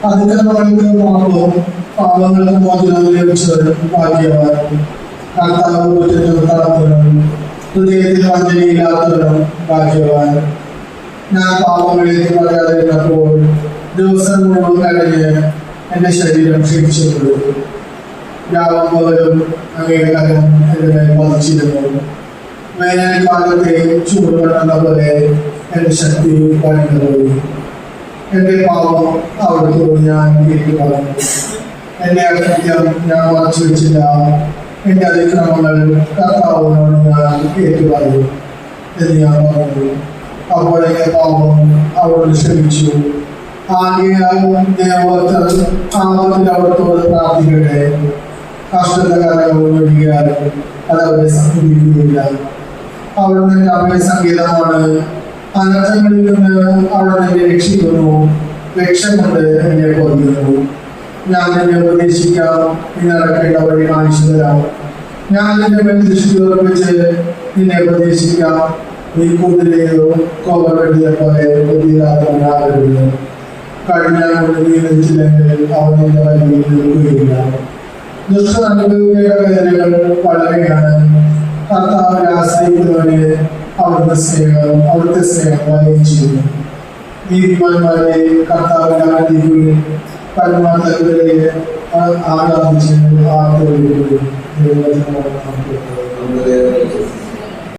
അതിക്രമങ്ങൾക്ക് മാപ്പും പാപങ്ങൾക്ക് മോചനം ലഭിച്ചവർ ഭാഗ്യവാൻ. കർത്താവ് കുറ്റത്തിനും ഹൃദയത്തിൽ വഞ്ചനയില്ലാത്തവരും ഭാഗ്യവാൻ. ഞാൻ പാപങ്ങളിലേക്ക് പറയാതിരുന്നപ്പോൾ ദിവസം മുഴുവൻ കഴിഞ്ഞ് എന്റെ ശരീരം ക്ഷീണിച്ചിട്ടുണ്ട്. രാവും പകലും അങ്ങയുടെ കരം എന്റെ മേൽ പതിച്ചിരുന്നു. വേനൽക്കാലത്തെ ചൂടുവെള്ളുന്ന പോലെ എന്റെ ശക്തി കഴിഞ്ഞുപോയി. എന്റെ പാപം അവിടുത്തോട് ഞാൻ ഏറ്റുപറഞ്ഞു. എന്റെ അകൃത്യം ഞാൻ മറച്ചു വെച്ചില്ല. എന്റെ അതിക്രമങ്ങൾ കർത്താവിനോട് ഞാൻ ഏറ്റുപറയും എന്ന് ഞാൻ പറഞ്ഞു. അപ്പോൾ എന്റെ പാപം അവരോട് ക്ഷമിച്ചു. ആകയാൽ ആപത്തിൽ അവിടത്തോട് പ്രാർത്ഥിക്കട്ടെ. കഷ്ടകാലവും ഒഴിയാലും അത് അവരെ സംഭവിക്കുകയില്ല. അവിടുന്ന് എന്റെ അഭയ സംഗീതമാണ്. അനർത്ഥങ്ങളിൽ നിന്ന് അവിടുന്ന് എന്നെ രക്ഷിക്കുന്നു. രക്ഷ കൊണ്ട് എന്നെ പൊതിയുന്നു. ഞാൻ നിന്നെ ഉപദേശിക്കാം, നീ നടക്കേണ്ട വഴി കാണിച്ചു തരാം. ഞാൻ നിന്റെ മേൽ ദൃഷ്ടി ഉറപ്പിച്ച് നിന്നെ ഉപദേശിക്കാം. നീ കുതിരയോ കോവറെടുത്ത പോലെ ബുദ്ധിയില്ലാത്തവനാകരുത്. കഴിഞ്ഞാൽ കൊണ്ട് നീ ലഭിച്ചില്ലെങ്കിൽ അവൻ നിന്റെ വഴിയിൽ നിൽക്കുകയില്ല. ദുഷ്ടനന്മയുടെ വേദനകൾ വളരെയാണ്. കർത്താവിനെ ആശ്രയിക്കുന്നവനെ അവിടുത്തെ സ്നേഹം വലയം ചെയ്യുന്നു. നീതിമാന്മാരെ കർത്താവിനെ ആരാധിക്കുകയും പരമാർത്ഥത്തിലെ ആരാധിച്ച് ആർക്കും